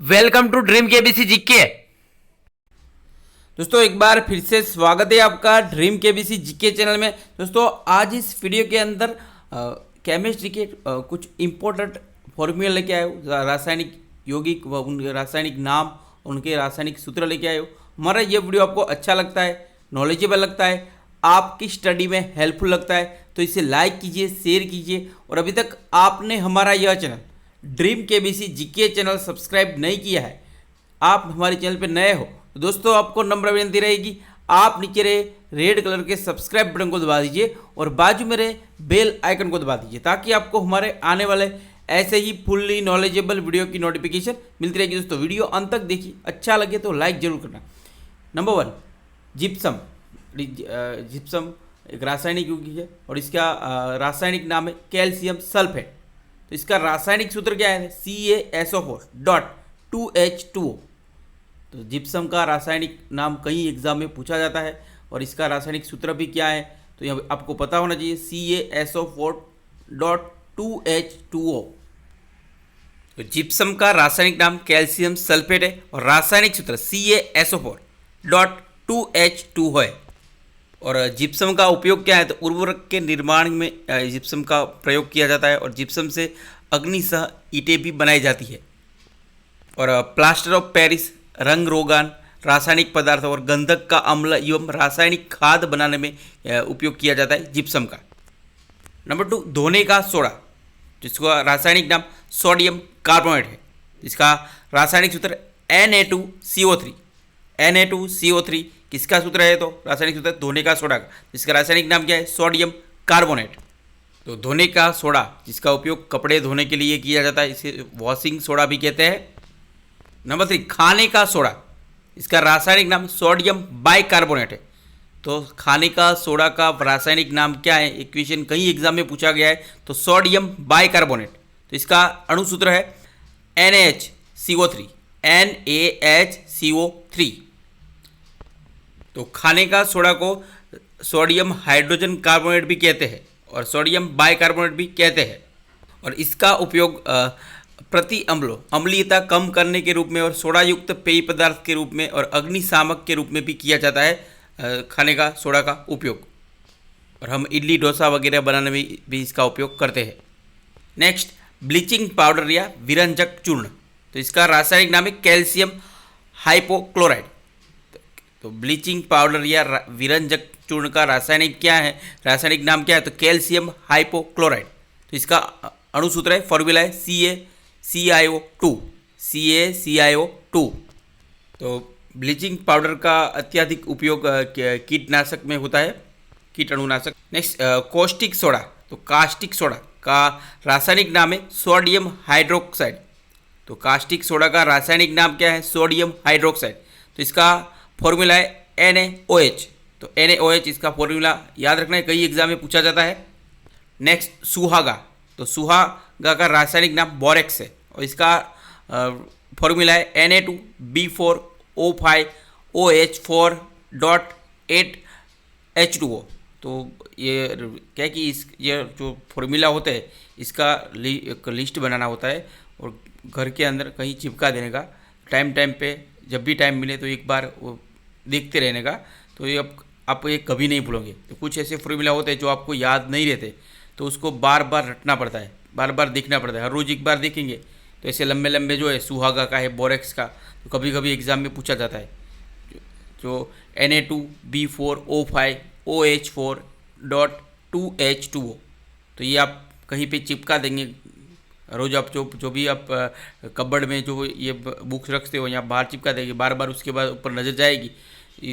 Welcome to dream KBC GK. दोस्तों एक बार फिर से स्वागत है आपका ड्रीम केबीसी जीके चैनल में। दोस्तों आज इस वीडियो के अंदर केमिस्ट्री के कुछ इम्पोर्टेंट फॉर्मूला लेके आए हो, रासायनिक यौगिक व उनके रासायनिक नाम, उनके रासायनिक सूत्र लेके आए हो। हमारा ये वीडियो आपको अच्छा लगता है, नॉलेजेबल लगता है, आपकी स्टडी में हेल्पफुल लगता है तो इसे लाइक कीजिए, शेयर कीजिए। और अभी तक आपने हमारा यह channel dream KBC GK channel subscribe नहीं किया है, आप हमारे चैनल पर नए हो तो दोस्तों आपको नम्र विनती रहेगी, आप नीचे रहे रेड कलर के सब्सक्राइब बटन को दबा दीजिए और बाजू में रहे बेल आइकन को दबा दीजिए ताकि आपको हमारे आने वाले ऐसे ही फुल्ली नॉलेजेबल वीडियो की नोटिफिकेशन मिलती रहेगी। दोस्तों वीडियो अंत तक देखिए, अच्छा लगे तो लाइक जरूर करना। Number 1, gypsum. जिप्सम एक रासायनिक यौगिक है और इसका रासायनिक नाम है कैल्शियम सल्फेट। तो इसका रासायनिक सूत्र क्या है? CaSO4.2H2O। तो जिप्सम का रासायनिक नाम कई एग्जाम में पूछा जाता है और इसका रासायनिक सूत्र भी क्या है तो यह आपको पता होना चाहिए, CaSO4.2H2O। तो जिप्सम का रासायनिक नाम कैल्शियम सल्फेट है और रासायनिक सूत्र CaSO4.2H2O है। और जिप्सम का उपयोग क्या है? तो उर्वरक के निर्माण में जिप्सम का प्रयोग किया जाता है और जिप्सम से अग्निसह ईंटें भी बनाई जाती है। और प्लास्टर ऑफ पेरिस, रंग रोगान, रासायनिक पदार्थ और गंधक का अम्ल एवं रासायनिक खाद बनाने में उपयोग किया जाता है जिप्सम का। नंबर 2, धोने का सोडा, जिसका रासायनिक नाम सोडियम कार्बोनेट है। इसका रासायनिक सूत्र Na2CO3। Na2CO3 किसका सूत्र है? तो रासायनिक सूत्र धोने का सोडा का, जिसका रासायनिक नाम क्या है? Sodium carbonate. तो धोने का सोडा जिसका उपयोग कपड़े धोने के लिए किया जाता है, इसे वॉशिंग सोडा भी कहते हैं। नंबर 3, खाने का सोडा, इसका रासायनिक नाम सोडियम बाइकार्बोनेट है। तो खाने का सोडा का रासायनिक नाम क्या है? एक क्वेश्चन कई एग्जाम में पूछा गया है, तो सोडियम बाइकार्बोनेट। तो इसका अणुसूत्र है NaHCO3। NaHCO3। तो खाने का सोडा को सोडियम हाइड्रोजन कार्बोनेट भी कहते हैं और सोडियम बाइकार्बोनेट भी कहते हैं। और इसका उपयोग प्रति अम्लीयता कम करने के रूप में और सोडा युक्त पेय पदार्थ के रूप में और अग्निशामक के रूप में भी किया जाता है, खाने का सोडा का उपयोग। और हम इडली डोसा वगैरह बनाने में भी इसका उपयोग करते हैं। नेक्स्ट, ब्लीचिंग पाउडर या विरंजक चूर्ण। तो इसका रासायनिक नाम है कैल्शियम हाइपोक्लोराइड। तो ब्लीचिंग पाउडर या विरंजक चूर्ण का रासायनिक क्या है? रासायनिक नाम क्या है? तो कैल्शियम हाइपोक्लोराइड। तो इसका अणुसूत्र है, फॉर्मूला है CaCiO2। CaCiO2। तो ब्लीचिंग पाउडर का अत्यधिक उपयोग कीटनाशक में होता है, कीटाणुनाशक। Next, caustic soda. तो कास्टिक सोडा का रासायनिक नाम है सोडियम हाइड्रोक्साइड। तो कास्टिक सोडा का रासायनिक नाम क्या है? Sodium hydroxide. तो इसका फॉर्मूला है NaOH। तो NaOH इसका फॉर्मूला याद रखना है, कई एग्जाम में पूछा जाता है। नेक्स्ट, सुहागा। तो सुहागा का रासायनिक नाम बोरेक्स है और इसका फॉर्मूला है Na2B4OH4.8H2O। तो ये क्या है कि ये जो फॉर्मूला होता है इसका एक लिस्ट बनाना होता है और घर के अंदर कहीं चिपका देने का, टाइम टाइम पे जब भी टाइम मिले तो एक बार वो देखते रहने का। तो ये आप ये कभी नहीं भूलोगे। तो कुछ ऐसे फॉर्मूला होते हैं जो आपको याद नहीं रहते, तो उसको बार बार रटना पड़ता है, बार बार देखना पड़ता है। हर रोज़ एक बार देखेंगे तो ऐसे लंबे लंबे जो है सुहागा का है, बोरेक्स का, तो कभी कभी एग्ज़ाम में पूछा जाता है। जो Na2B4OH4.2H2O। तो ये आप कहीं पे चिपका देंगे रोज़। आप जो भी आप कबर्ड में जो ये बुक्स रखते हो यहाँ बाहर चिपका देंगे, बार बार उसके बाद ऊपर नज़र जाएगी,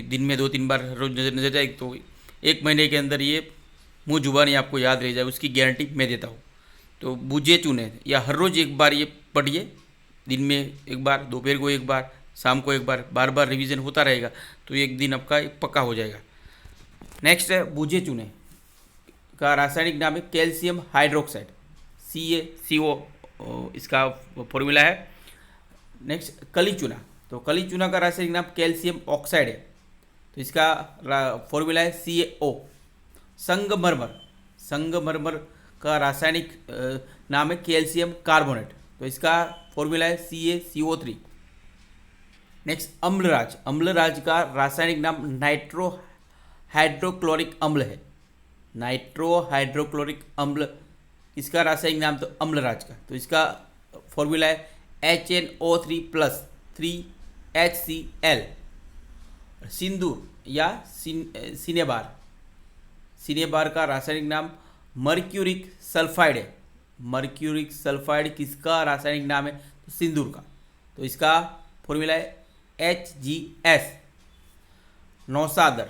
दिन में 2-3 बार रोज नज़र जाएगी, तो 1 महीने के अंदर ये मुँह जुबानी आपको याद रह जाए, उसकी गारंटी मैं देता हूँ। तो बूझे चुने या हर रोज़ एक बार ये पढ़िए, दिन में एक बार, दोपहर को एक बार, शाम को एक बार, बार बार रिवीजन होता रहेगा तो एक दिन आपका पक्का हो जाएगा। नेक्स्ट है बूझे चूने का रासायनिक नाम है कैल्शियम हाइड्रोक्साइड। CaCO इसका फॉर्मूला है। नेक्स्ट, कली चूना। तो कली चूना का रासायनिक नाम कैल्शियम ऑक्साइड है। तो इसका फॉर्मूला है CaO। संगमरमर। संगमरमर का रासायनिक नाम है कैल्शियम कार्बोनेट। तो इसका फॉर्मूला है CaCO3। नेक्स्ट अम्लराज, अम्लराज का रासायनिक नाम नाइट्रो हाइड्रोक्लोरिक अम्ल है। नाइट्रो हाइड्रोक्लोरिक अम्ल इसका रासायनिक नाम तो अम्लराज का, तो इसका फॉर्मूला है HNO3+3HCl। सिंदूर या सिनेबार, सिनेबार का रासायनिक नाम मर्क्यूरिक सल्फाइड है। मर्क्यूरिक सल्फाइड किसका रासायनिक नाम है, तो सिंदूर का, तो इसका फॉर्मूला है HGS। नौसादर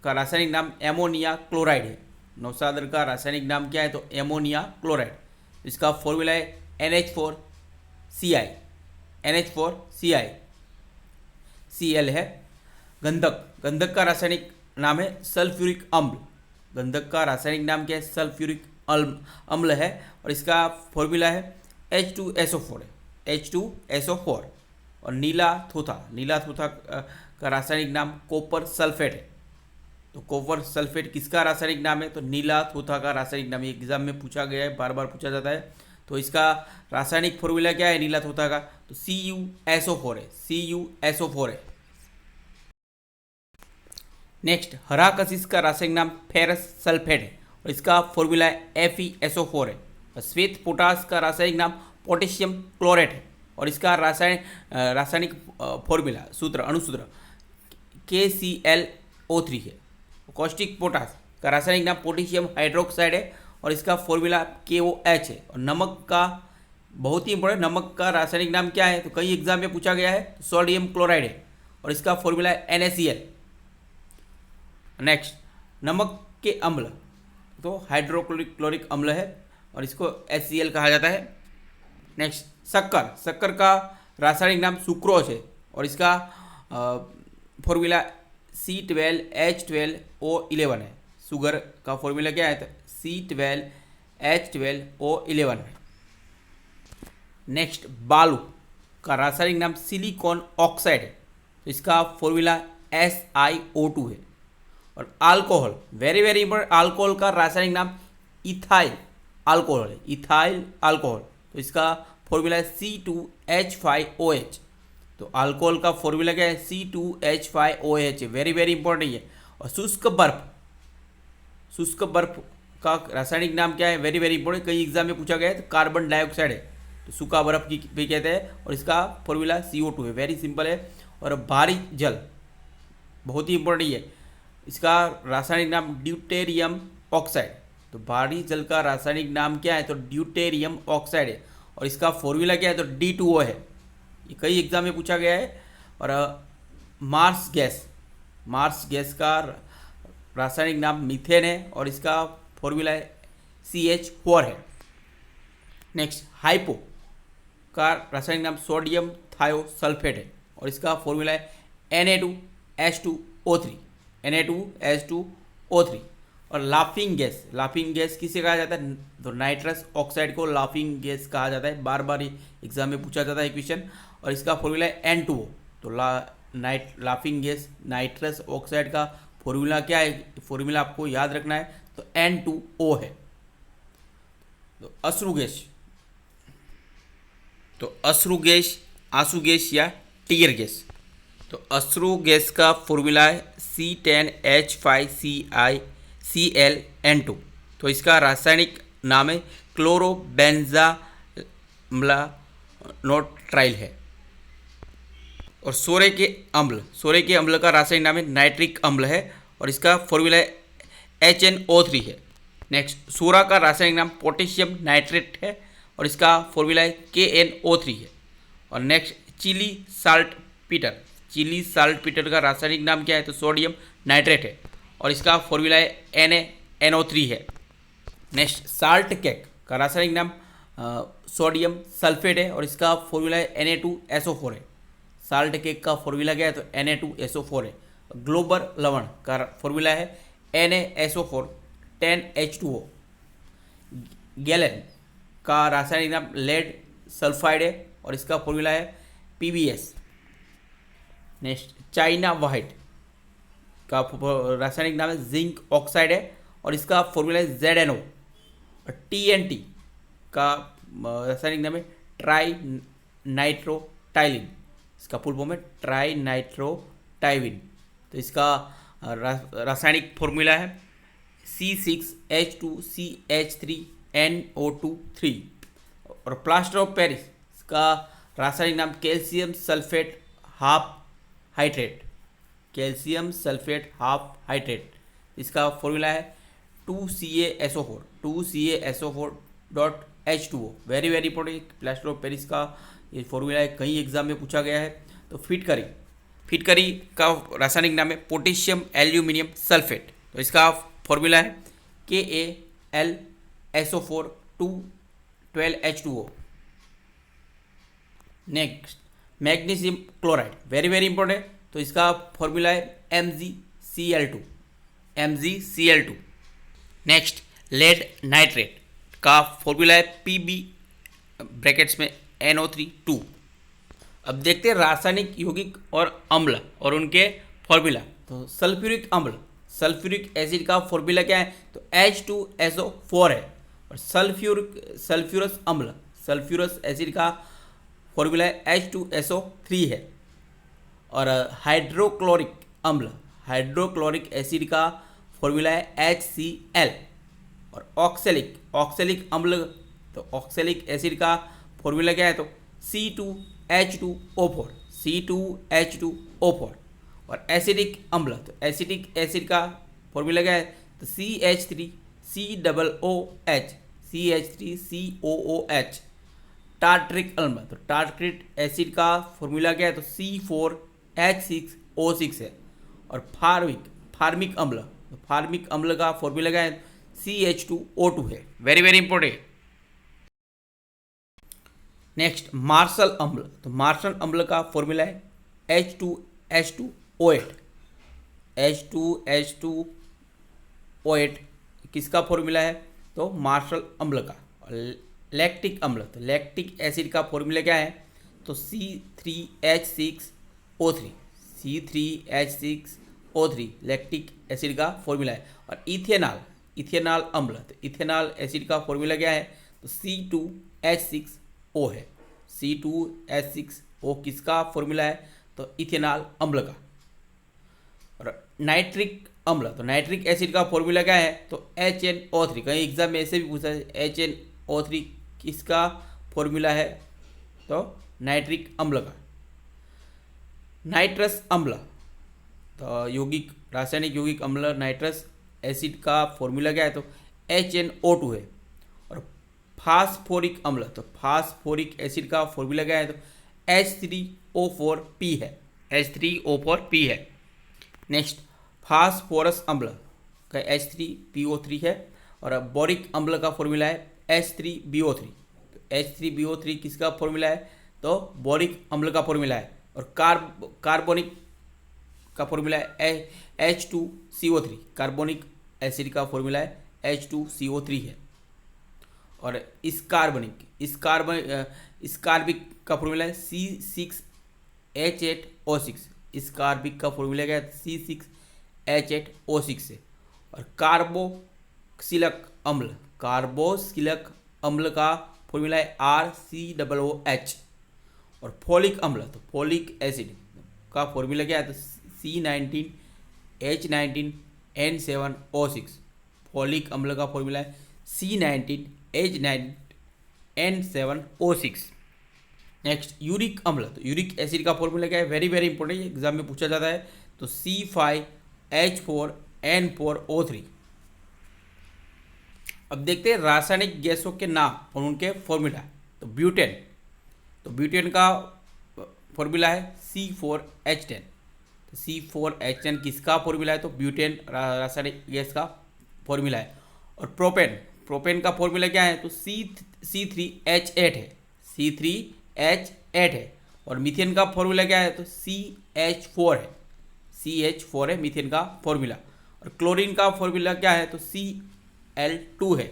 का रासायनिक नाम एमोनिया क्लोराइड है। नौसादर का रासायनिक नाम क्या है, तो एमोनिया क्लोराइड, इसका फॉर्मूला है NH4CI। NH4CI Cl है। गंधक, गंधक का रासायनिक नाम है सल्फ्यूरिक अम्ल। गंधक का रासायनिक नाम क्या है, सल्फ्यूरिक अम्ल है, और इसका फॉर्मूला है H2SO4 है, H2SO4। और नीला थोथा, नीला थोथा का रासायनिक नाम कॉपर सल्फेट है। तो कॉपर सल्फेट किसका रासायनिक नाम है, तो नीला थोथा का रासायनिक नाम है। एग्जाम में पूछा गया है, बार बार पूछा जाता है। तो इसका रासायनिक फॉर्मूला क्या है नीला थोथा का, तो CuSO4 है, CuSO4 है। नेक्स्ट हरा कशिश का रासायनिक नाम फेरस सल्फेट है, और इसका फॉर्मूला है FeSO4 है। और श्वेत पोटास का रासायनिक नाम पोटेशियम क्लोरेट है, और इसका रासायनिक फॉर्मूला सूत्र अणुसूत्र KClO3 है। कॉस्टिक पोटास का रासायनिक नाम पोटेशियम हाइड्रोक्साइड है, और इसका फॉर्मूला KOH है। और नमक का बहुत ही इंपॉर्टेंट, नमक का रासायनिक नाम क्या है, तो कई एग्जाम में पूछा गया है, तो सोडियम क्लोराइड है, और इसका फॉर्मूला है NaCl। नेक्स्ट नमक के अम्ल, तो हाइड्रोक्लोरिक अम्ल है, और इसको HCl कहा जाता है। नेक्स्ट शक्कर, शक्कर का रासायनिक नाम सुक्रोज है, और इसका फॉर्मूला C12H12O11 है। शुगर का फॉर्मूला क्या है, तो C12H12O11 है। नेक्स्ट बालू का रासायनिक नाम सिलिकॉन ऑक्साइड है, तो इसका फॉर्मूला SiO2 है। और alcohol, very very important, alcohol का रासायनिक नाम इथाइल अल्कोहल है, इथाइल अल्कोहल, तो इसका फॉर्मूला है C2H5OH। तो अल्कोहल का फॉर्मूला क्या है, C2H5OH, वेरी वेरी इंपॉर्टेंट है। और शुष्क बर्फ, शुष्क बर्फ का रासायनिक नाम क्या है, वेरी वेरी इंपॉर्टेंट, कई एग्जाम में पूछा गया है, तो कार्बन डाइऑक्साइड है, तो सूखा बर्फ की भी कहते हैं, और इसका फॉर्मूला CO2 है, वेरी सिंपल है। और भारी जल बहुत ही इंपॉर्टेंट है, इसका रासायनिक नाम ड्यूटेरियम ऑक्साइड। तो भारी जल का रासायनिक नाम क्या है, तो ड्यूटेरियम ऑक्साइड है, और इसका फॉर्मूला क्या है, तो D2O है, ये कई एग्जाम में पूछा गया है। और मार्स गैस, मार्स गैस का रासायनिक नाम मीथेन है, और इसका फॉर्मूला है CH4 है। नेक्स्ट हाइपो का रासायनिक नाम सोडियम थायोसल्फेट है, और इसका फॉर्मूला है Na2H2O3, Na2H2O3। और लाफिंग गैस, लाफिंग गैस किसे कहा जाता है, तो नाइट्रस ऑक्साइड को लाफिंग गैस कहा जाता है, बार बार एग्जाम में पूछा जाता है क्वेश्चन। और इसका फॉर्मूला है N2O। तो लाफिंग गैस नाइट्रस ऑक्साइड का फॉर्मूला क्या है, फॉर्मूला आपको याद रखना है, तो N2O है। तो अश्रु गैस, तो अश्रु गैस, आंसू गैस या टीयर गैस, तो अश्रु गैस का फॉर्मूला है C10H5ClN2। तो इसका रासायनिक नाम है क्लोरोबेंजामलानोट्राइल है। और सोरे के अम्ल, सोरे के अम्ल का रासायनिक नाम है नाइट्रिक अम्ल है, और इसका फॉर्मूला है HNO3 है। नेक्स्ट सोरा का रासायनिक नाम पोटेशियम नाइट्रेट है, और इसका फॉर्मूला है KNO3 है। और next Chile saltpetre, Chile saltpetre का रासायनिक नाम क्या है, तो सोडियम नाइट्रेट है, और इसका फॉर्मूला है NaNO3 है। नेक्स्ट साल्ट केक का रासायनिक नाम सोडियम सल्फेट है, और इसका फॉर्मूला है Na2SO4 है। साल्ट केक का फॉर्मूला क्या है, तो Na2SO4 है। ग्लोबल लवण का फॉर्मूला है NaSO4 10H2O। गैलन का रासायनिक नाम लेड सल्फाइड है, और इसका फॉर्मूला है PbS। नेक्स्ट चाइना व्हाइट का रासायनिक नाम है जिंक ऑक्साइड है, और इसका फॉर्मूला है ZNO। और TNT का रासायनिक नाम है ट्राई नाइट्रोटाइलिन। इसका फुल फॉर्म है ट्राई नाइट्रोटाइविन। तो इसका रासायनिक फॉर्मूला है C6H2CH3NO2 और प्लास्टर ऑफ पेरिस इसका रासायनिक नाम calcium sulphate half hydrate, calcium sulphate half hydrate. इसका फॉर्मूला है 2CaSO4, 2CaSO4.H2O। Very very important, plaster of Paris का ये फॉर्मूला है, कई एग्जाम में पूछा गया है। तो फिटकरी का रासायनिक नाम है पोटेशियम एल्यूमिनियम सल्फेट। तो इसका फॉर्मूला है KaLSO4 212H2O। Next magnesium chloride, very very important. तो इसका फॉर्मूला है MgCl2। नेक्स्ट लेड नाइट्रेट का फॉर्मूला है Pb ब्रैकेट्स में NO3 2। अब देखते हैं रासायनिक यौगिक और अम्ल और उनके फॉर्मूला। तो सल्फ्यूरिक अम्ल, सल्फ्यूरिक एसिड का फॉर्मूला क्या है? तो H2SO4 है। और सल्फ्यूरस अम्ल, सल्फ्यूरस एसिड का फॉर्मूला है H2SO3 है। और हाइड्रोक्लोरिक अम्ल, हाइड्रोक्लोरिक एसिड का फॉर्मूला है HCl। और ऑक्सैलिक अम्ल, तो ऑक्सैलिक एसिड का फॉर्मूला क्या है? तो C2H2O4, C2H2O4। और एसिडिक अम्ल, तो एसिडिक एसिड का फॉर्मूला क्या है? तो CH3COOH, CH3COOH। टार्ट्रिक अम्ल, तो टार्ट्रिक एसिड का फॉर्मूला क्या है? तो C4H6O6 है। और फार्मिक अम्ल, तो फार्मिक अम्ल का फॉर्मूला क्या है? CH2O2 है। Very very important. Next Marshall अम्ल, तो मार्शल अम्ल का फॉर्मूला है H2H2O8, H2H2O8 किसका फॉर्मूला है? तो मार्शल अम्ल का। लैक्टिक अम्ल, तो लैक्टिक एसिड का फॉर्मूला क्या है? तो C3H6O3, C3H6O3 लैक्टिक एसिड का फॉर्मूला है। और इथेनॉल अम्ल, तो इथेनॉल एसिड का फॉर्मूला क्या है? तो C2H6O है। C2H6O किसका फॉर्मूला है? तो इथेनॉल अम्ल का। और नाइट्रिक अम्ल, तो नाइट्रिक एसिड का फॉर्मूला क्या है? तो HNO3। कहीं एग्जाम में ऐसे भी पूछा है HNO3 किसका फॉर्मूला है? तो नाइट्रिक अम्ल का। नाइट्रस अम्ल, तो रासायनिक यौगिक अम्ल नाइट्रस एसिड का फॉर्मूला क्या है? तो HNO2 है। और फास्फोरिक अम्ल, तो फास्फोरिक एसिड का फॉर्मूला क्या है? तो H3O4P है, H3O4P है। नेक्स्ट फास्फोरस अम्ल का H3PO3 है। और बोरिक अम्ल का फॉर्मूला है H3BO3। तो H3BO3 किसका फॉर्मूला है? तो बोरिक अम्ल का फॉर्मूला है। और कार्बोनिक का फॉर्मूला है H2CO3, कार्बोनिक एसिड का फॉर्मूला है H2CO3 है। और स्कार्बिक का फॉर्मूला है C6H8O6, स्कार्बिक का फॉर्मूला क्या है? C6H8O6 है। और कार्बोक्सिलिक अम्ल का फॉर्मूला है RCOOH। और फोलिक अम्ल, तो फोलिक एसिड का फॉर्मूला क्या है? तो C19H19N7O6, फोलिक अम्ल का फॉर्मूला है C19H9N7O6। नेक्स्ट यूरिक अम्ल, तो यूरिक एसिड का फॉर्मूला क्या है? वेरी वेरी इंपॉर्टेंट, एग्जाम में पूछा जाता है। तो C5H4N4O3। अब देखते हैं रासायनिक गैसों के नाम और उनके फॉर्मूला। तो ब्यूटेन का फॉर्मूला है C4H10। तो C4H10 किसका फॉर्मूला है? तो ब्यूटेन रासायनिक गैस का फॉर्मूला है। और प्रोपेन का फॉर्मूला क्या है? तो C3H8 है, C3H8 है। और मीथेन का फॉर्मूला क्या है? तो CH4 है, CH4 है मीथेन का फॉर्मूला। और क्लोरीन का फॉर्मूला क्या है? तो Cl2 है,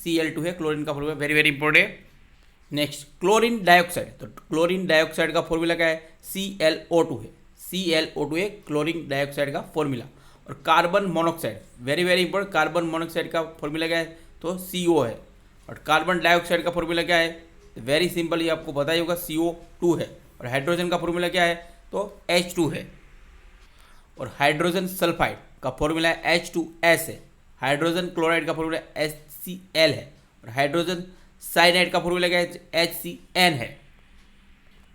Cl2 है क्लोरीन का formula. Very very important. Next chlorine dioxide, तो क्लोरीन डाइऑक्साइड का फॉर्मूला क्या है? Cl2 है, Cl2 है क्लोरीन डाइऑक्साइड का फॉर्मूला। और carbon monoxide, very very important, carbon monoxide का फॉर्मूला क्या है? तो CO है। और कार्बन डाइऑक्साइड का फॉर्मूला क्या है? वेरी सिंपल, ये आपको पता ही होगा, CO2 है। और हाइड्रोजन का फॉर्मूला क्या है तो H2 है। और हाइड्रोजन सल्फाइड का फॉर्मूला H2S है। हाइड्रोजन क्लोराइड का फॉर्मूला HCl है। और हाइड्रोजन साइनाइड का फॉर्मूला क्या है HCN है।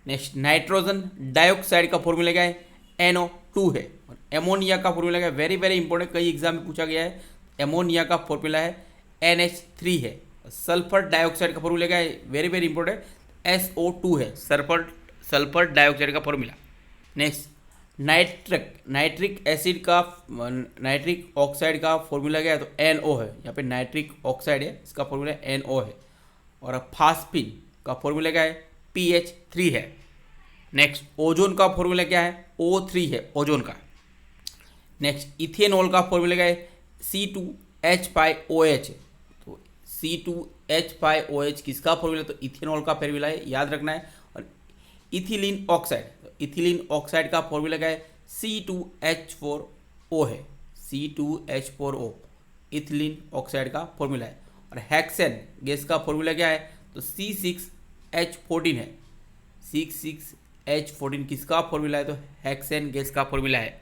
नेक्स्ट नाइट्रोजन डाइऑक्साइड का फॉर्मूला क्या है NO2 है। और एमोनिया का फॉर्मूला क्या है, वेरी वेरी इंपॉर्टेंट, कई एग्जाम में पूछा गया है। एमोनिया का फॉर्मूला है NH3 है। सल्फर डाइऑक्साइड का फॉर्मूला क्या है, वेरी वेरी इंपॉर्टेंट, SO2 है। सल्फर डाइऑक्साइड का फॉर्मूला। नेक्स्ट नाइट्रिक ऑक्साइड का फॉर्मूला क्या है तो NO है। यहाँ पे नाइट्रिक ऑक्साइड है, इसका फॉर्मूला NO है। और फास्फिन का फॉर्मूला क्या है PH3 है। नेक्स्ट ओजोन का फॉर्मूला क्या है O3 है, ओजोन का। नेक्स्ट इथेनॉल का फॉर्मूला क्या है C2H5OH है। तो C2H5OH किसका फॉर्मूला तो इथेनॉल का फॉर्मूला है, याद रखना है। और इथिलीन ऑक्साइड का फॉर्मूला क्या है C2H4O है। C2H4O इथिलीन ऑक्साइड का फॉर्मूला है। और हेक्सेन गैस का फॉर्मूला क्या है तो C6H14 है। 6H14 किसका फॉर्मूला है तो हेक्सेन गैस का फॉर्मूला है।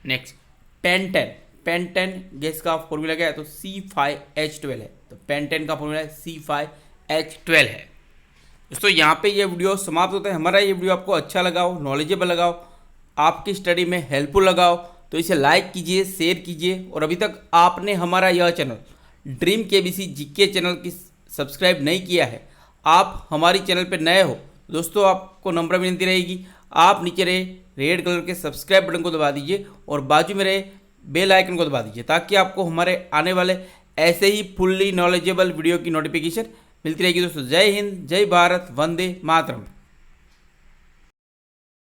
नेक्स्ट पेंटेन गैस का फॉर्मूला क्या है तो C5H12 है। तो पेंटेन का फॉर्मूला C5H12 है। दोस्तों यहाँ पे ये वीडियो समाप्त होता है। हमारा ये वीडियो आपको अच्छा लगा हो, नॉलेजेबल लगा हो, आपकी स्टडी में हेल्पफुल लगा हो तो इसे लाइक कीजिए, शेयर कीजिए। और अभी तक आपने हमारा यह channel dream KBC GK channel की सब्सक्राइब नहीं किया है, आप हमारी चैनल पर नए हो दोस्तों, आपको नम्र विनती रहेगी, आप नीचे रहे रेड कलर के सब्सक्राइब बटन को दबा दीजिए और बाजू में रहे बेल आइकन को दबा दीजिए, ताकि आपको हमारे आने वाले ऐसे ही फुल्ली नॉलेजेबल वीडियो की नोटिफिकेशन मिलती रहेगी। दोस्तों जय हिंद, जय भारत, वंदे मातरम।